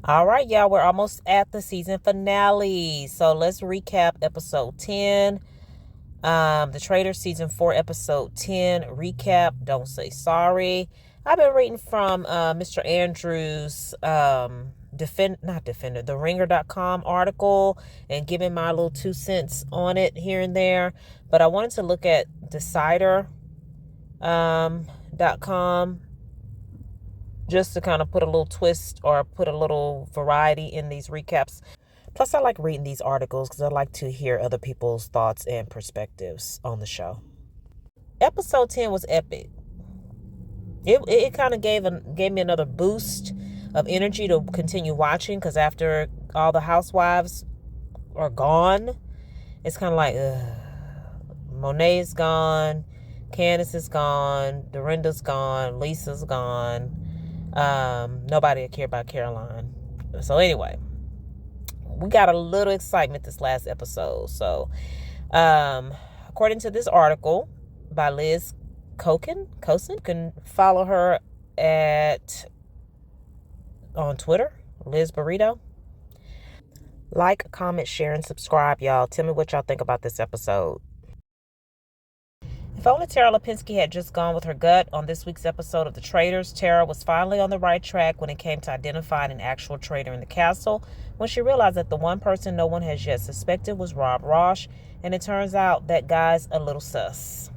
All right, y'all, we're almost at the season finale. So let's recap episode 10. The Trader season 4, episode 10. Recap, Don't Say Sorry. I've been reading from Mr. Andrews' the ringer.com article and giving my little 2 cents on it here and there. But I wanted to look at decider.com just to kind of put a little twist or put a little variety in these recaps. Plus, I like reading these articles because I like to hear other people's thoughts and perspectives on the show. Episode 10 was epic. It kind of gave me another boost of energy to continue watching, because after all the housewives are gone, it's kind of like, Monet's gone, Candace is gone, Dorinda's gone, Lisa's gone. Nobody care about Caroline. So anyway, we got a little excitement this last episode. So, according to this article by Liz Cosin, you can follow her on Twitter, Liz Burrito. Like, comment, share, and subscribe, y'all. Tell me what y'all think about this episode. If only Tara Lipinski had just gone with her gut on this week's episode of The Traitors, Tara was finally on the right track when it came to identifying an actual traitor in the castle, when she realized that the one person no one has yet suspected was Rob Rosh, and it turns out that guy's a little sus.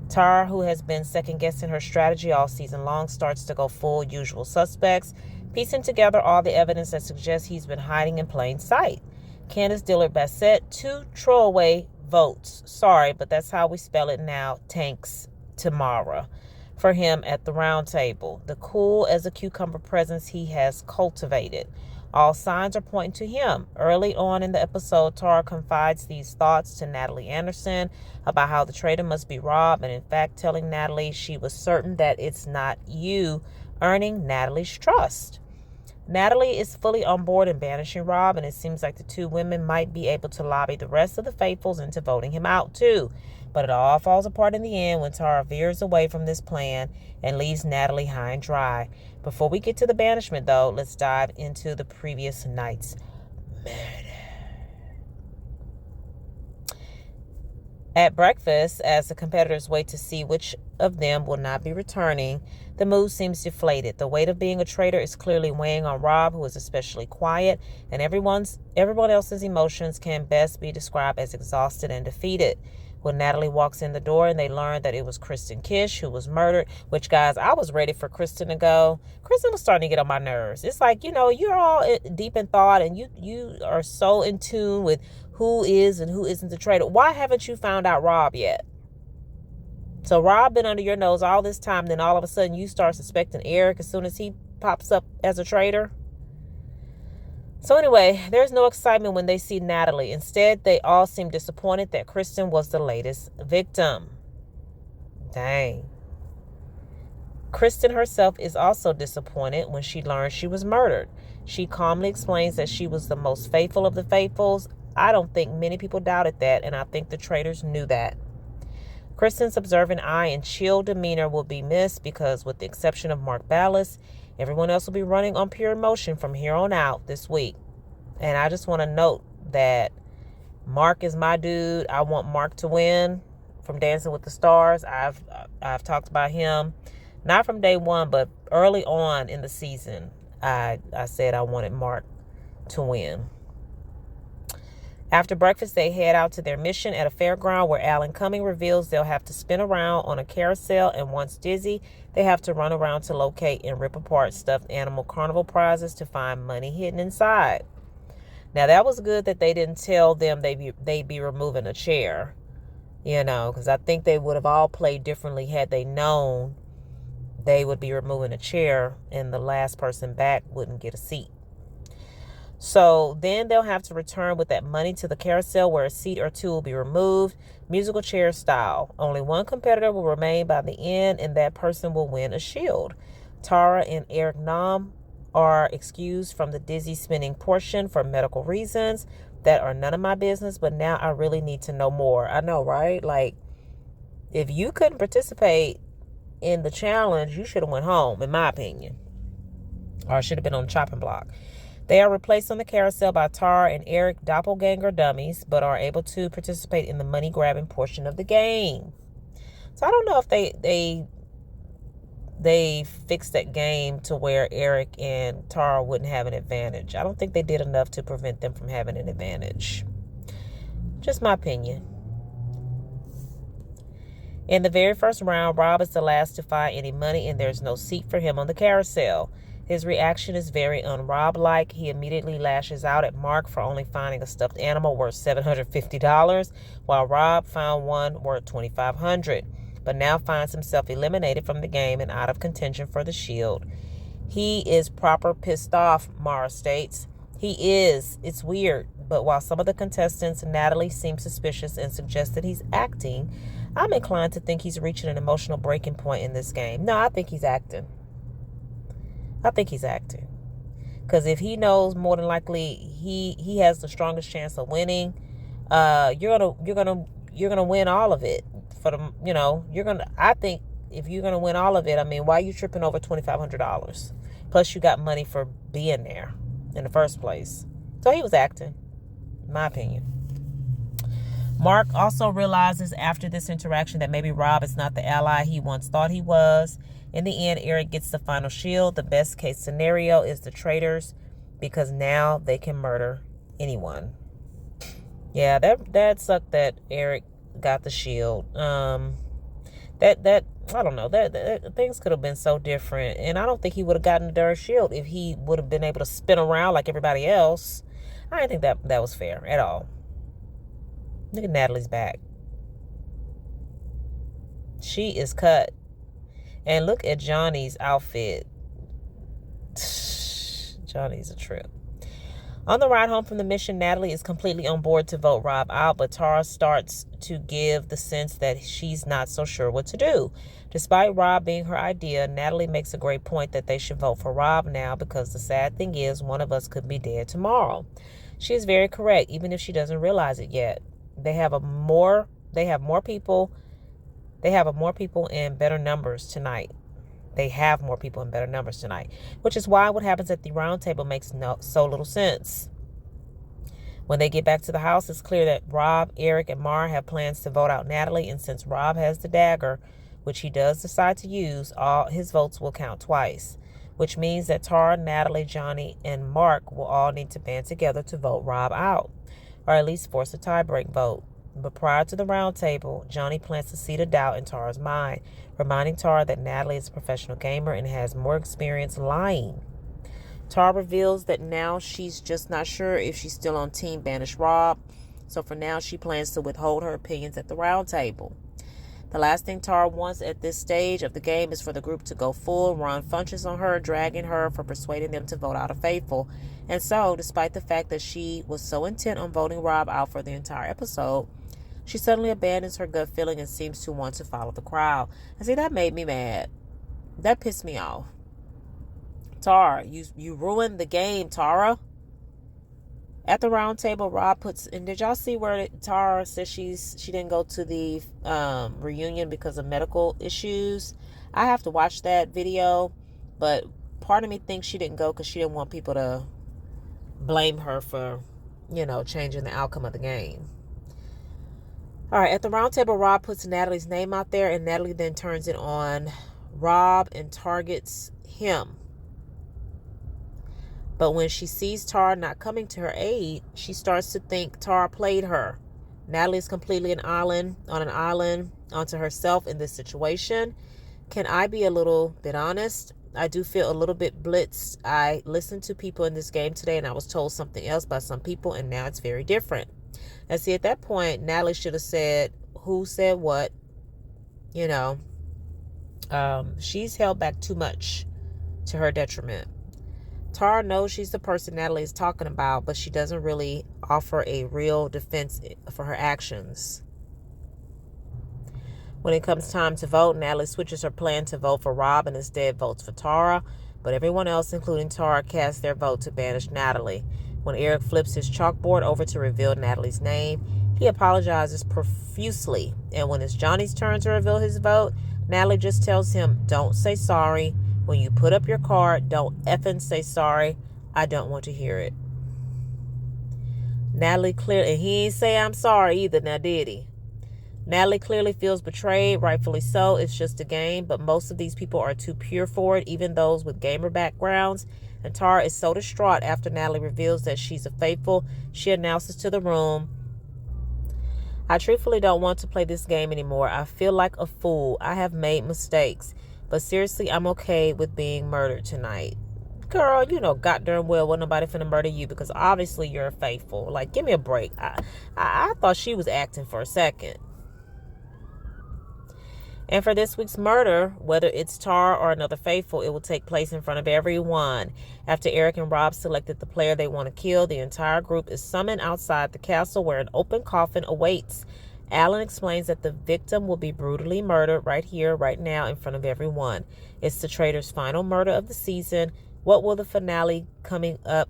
Tara, who has been second-guessing her strategy all season long, starts to go full usual suspects, piecing together all the evidence that suggests he's been hiding in plain sight. Candace Dillard Bassett, 2 throwaway votes. Sorry, but that's how we spell it now. Tanks tomorrow for him at the round table. The cool as a cucumber presence he has cultivated. All signs are pointing to him. Early on in the episode, Tara confides these thoughts to Natalie Anderson about how the traitor must be Rob, and in fact telling Natalie she was certain that it's not you, earning Natalie's trust. Natalie is fully on board in banishing Rob, and it seems like the 2 women might be able to lobby the rest of the faithfuls into voting him out too. But it all falls apart in the end when Tara veers away from this plan and leaves Natalie high and dry. Before we get to the banishment, though, let's dive into the previous night's murder. At breakfast, as the competitors wait to see which of them will not be returning, the mood seems deflated. The weight of being a traitor is clearly weighing on Rob, who is especially quiet, and everyone else's emotions can best be described as exhausted and defeated. When Natalie walks in the door and they learn that it was Kristen Kish who was murdered, which, guys, I was ready for Kristen to go. Kristen was starting to get on my nerves. It's like, you're all deep in thought, and you are so in tune with who is and who isn't the traitor. Why haven't you found out Rob yet? So Rob been under your nose all this time, then all of a sudden you start suspecting Eric as soon as he pops up as a traitor. So anyway, there's no excitement when they see Natalie. Instead, they all seem disappointed that Kristen was the latest victim. Dang. Kristen herself is also disappointed when she learns she was murdered. She calmly explains that she was the most faithful of the faithfuls. I don't think many people doubted that, and I think the traitors knew that. Kristen's observant eye and chill demeanor will be missed because, with the exception of Mark Ballas, everyone else will be running on pure emotion from here on out this week. And I just want to note that Mark is my dude. I want Mark to win from Dancing with the Stars. I've talked about him, not from day one, but early on in the season. I said I wanted Mark to win. After breakfast, they head out to their mission at a fairground where Alan Cumming reveals they'll have to spin around on a carousel, and once dizzy, they have to run around to locate and rip apart stuffed animal carnival prizes to find money hidden inside. Now, that was good that they didn't tell them they'd be removing a chair, because I think they would have all played differently had they known they would be removing a chair and the last person back wouldn't get a seat. So then they'll have to return with that money to the carousel where a seat or 2 will be removed, musical chair style. Only one competitor will remain by the end, and that person will win a shield. Tara and Eric Nam are excused from the dizzy spinning portion for medical reasons that are none of my business, but now I really need to know more. I know, right? Like, if you couldn't participate in the challenge, you should have went home, in my opinion. or should have been on the chopping block. They are replaced on the carousel by Tara and Eric, doppelganger dummies, but are able to participate in the money-grabbing portion of the game. So I don't know if they fixed that game to where Eric and Tara wouldn't have an advantage. I don't think they did enough to prevent them from having an advantage. Just my opinion. In the very first round, Rob is the last to find any money, and there's no seat for him on the carousel. His reaction is very un-Rob-like. He immediately lashes out at Mark for only finding a stuffed animal worth $750, while Rob found one worth $2,500, but now finds himself eliminated from the game and out of contention for the shield. He is proper pissed off, Mara states. He is. It's weird. But while some of the contestants, Natalie, seem suspicious and suggest that he's acting, I'm inclined to think he's reaching an emotional breaking point in this game. No, I think he's acting. Because if he knows, more than likely he has the strongest chance of winning, you're gonna win all of it. I think if you're gonna win all of it, I mean, why are you tripping over $2,500? Plus you got money for being there in the first place. So he was acting, in my opinion. Mark also realizes after this interaction that maybe Rob is not the ally he once thought he was. In the end, Eric gets the final shield. The best case scenario is the traitors, because now they can murder anyone. Yeah, that sucked that Eric got the shield. I don't know. That things could have been so different, and I don't think he would have gotten the darn shield if he would have been able to spin around like everybody else. I didn't think that was fair at all. Look at Natalie's back. She is cut. And look at Johnny's outfit. Johnny's a trip. On the ride home from the mission, Natalie is completely on board to vote Rob out, but Tara starts to give the sense that she's not so sure what to do. Despite Rob being her idea, Natalie makes a great point that they should vote for Rob now, because the sad thing is one of us could be dead tomorrow. She is very correct, even if she doesn't realize it yet. They have more people in better numbers tonight. Which is why what happens at the round table makes so little sense. When they get back to the house, it's clear that Rob, Eric, and Mara have plans to vote out Natalie, and since Rob has the dagger, which he does decide to use, all his votes will count twice, which means that Tara, Natalie, Johnny, and Mark will all need to band together to vote Rob out, or at least force a tie-break vote. But prior to the round table, Johnny plants a seed of doubt in Tara's mind, reminding Tara that Natalie is a professional gamer and has more experience lying. Tara reveals that now she's just not sure if she's still on Team Banish Rob, so for now she plans to withhold her opinions at the round table. The last thing Tara wants at this stage of the game is for the group to go full Ron Funches on her, dragging her for persuading them to vote out a faithful. And so, despite the fact that she was so intent on voting Rob out for the entire episode, she suddenly abandons her gut feeling and seems to want to follow the crowd. And see, that made me mad. That pissed me off. Tara, you ruined the game, Tara. At the round table, Rob puts, and did y'all see where Tara says she didn't go to the reunion because of medical issues? I have to watch that video, but part of me thinks she didn't go because she didn't want people to blame her for, changing the outcome of the game. All right, at the round table, Rob puts Natalie's name out there, and Natalie then turns it on Rob and targets him. But when she sees Tara not coming to her aid, she starts to think Tara played her. Natalie is completely on an island onto herself in this situation. Can I be a little bit honest? I do feel a little bit blitzed. I listened to people in this game today, and I was told something else by some people, and now it's very different. And see, at that point, Natalie should have said who said what. She's held back too much to her detriment. Tara knows she's the person Natalie is talking about, but she doesn't really offer a real defense for her actions. When it comes time to vote, Natalie switches her plan to vote for Rob and instead votes for Tara, but everyone else, including Tara, casts their vote to banish Natalie. When Eric flips his chalkboard over to reveal Natalie's name, he apologizes profusely, and when it's Johnny's turn to reveal his vote, Natalie just tells him, "Don't say sorry. When you put up your card, don't effing say sorry. I don't want to hear it. Natalie clearly, and he ain't say I'm sorry either, now did he? Natalie clearly feels betrayed, rightfully so. It's just a game, but most of these people are too pure for it, even those with gamer backgrounds. And Tara is so distraught after Natalie reveals that she's a faithful. She announces to the room, I truthfully don't want to play this game anymore. I feel like a fool. I have made mistakes. But seriously, I'm okay with being murdered tonight. Girl, you know goddamn well wasn't nobody finna murder you because obviously you're faithful. Like, give me a break. I thought she was acting for a second. And for this week's murder, whether it's Tara or another faithful, it will take place in front of everyone. After Eric and Rob selected the player they want to kill, the entire group is summoned outside the castle where an open coffin awaits. Alan explains that the victim will be brutally murdered right here, right now, in front of everyone. It's the traitor's final murder of the season. What with the finale coming up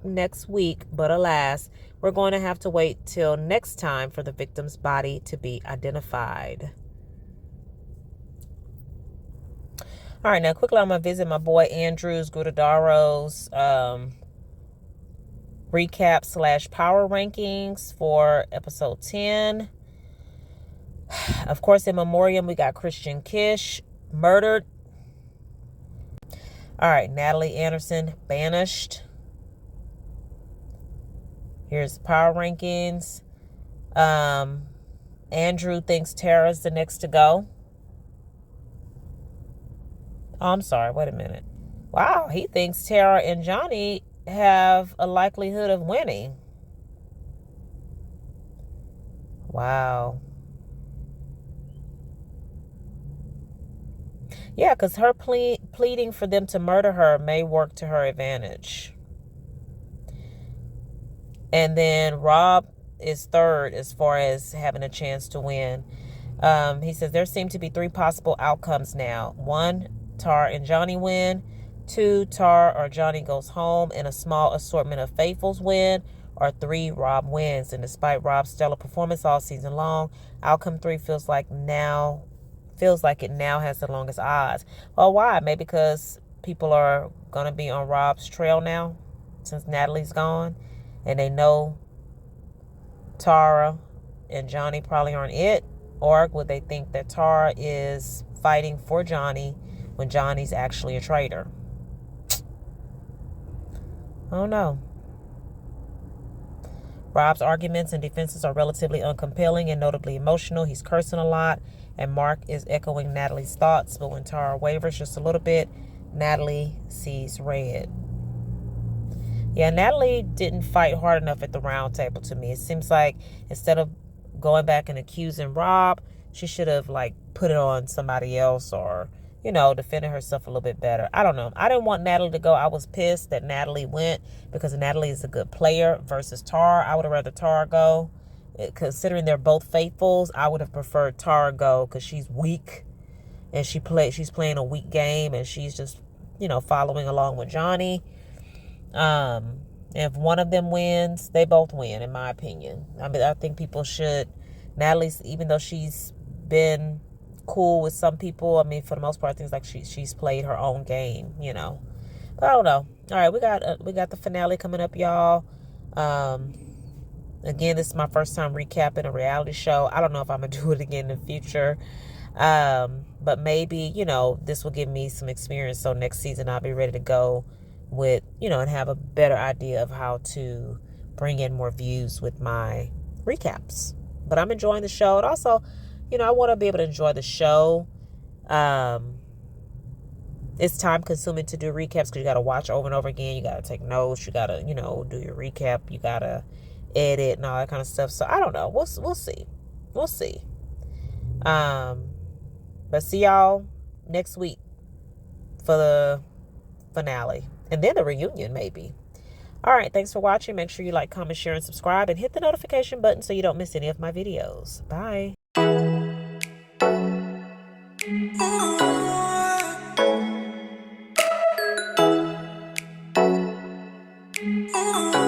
next week, but alas, we're going to have to wait till next time for the victim's body to be identified. All right, now quickly I'm going to visit my boy Andrew's Guadaro's recap / power rankings for episode 10. Of course, in memoriam, we got Christian Kish murdered. All right, Natalie Anderson banished. Here's the power rankings. Andrew thinks Tara's the next to go. Oh, I'm sorry. Wait a minute. Wow, he thinks Tara and Johnny have a likelihood of winning. Wow. Yeah, because her pleading for them to murder her may work to her advantage. And then Rob is third as far as having a chance to win. He says there seem to be 3 possible outcomes now. 1, Tara and Johnny win. 2, Tara or Johnny goes home and a small assortment of faithfuls win. Or 3, Rob wins. And despite Rob's stellar performance all season long, outcome 3 feels like it now has the longest odds. Well, why? Maybe because people are going to be on Rob's trail now since Natalie's gone. And they know Tara and Johnny probably aren't it. Or would they think that Tara is fighting for Johnny when Johnny's actually a traitor? I don't know. Rob's arguments and defenses are relatively uncompelling and notably emotional. He's cursing a lot, and Mark is echoing Natalie's thoughts. But when Tara wavers just a little bit, Natalie sees red. Yeah, Natalie didn't fight hard enough at the round table to me. It seems like instead of going back and accusing Rob, she should have put it on somebody else or, defended herself a little bit better. I don't know. I didn't want Natalie to go. I was pissed that Natalie went because Natalie is a good player versus Tara. I would have rather Tara go. Considering they're both faithfuls, I would have preferred Tara go because she's weak and she's playing a weak game and she's just, following along with Johnny. If one of them wins, they both win, in my opinion. I mean, I think people should. Natalie's, even though she's been cool with some people, I mean, for the most part, things like she's played her own game, But I don't know. All right, we got the finale coming up, y'all. Again, this is my first time recapping a reality show. I don't know if I'm gonna do it again in the future. But maybe, this will give me some experience. So next season I'll be ready to go with, and have a better idea of how to bring in more views with my recaps. But I'm enjoying the show. And also, I want to be able to enjoy the show. It's time consuming to do recaps because you got to watch over and over again. You got to take notes. You got to, do your recap. You got to edit and all that kind of stuff. So I don't know. We'll see. We'll see. But see y'all next week for the finale. And then the reunion, maybe. All right. Thanks for watching. Make sure you like, comment, share, and subscribe. And hit the notification button so you don't miss any of my videos. Bye. Oh.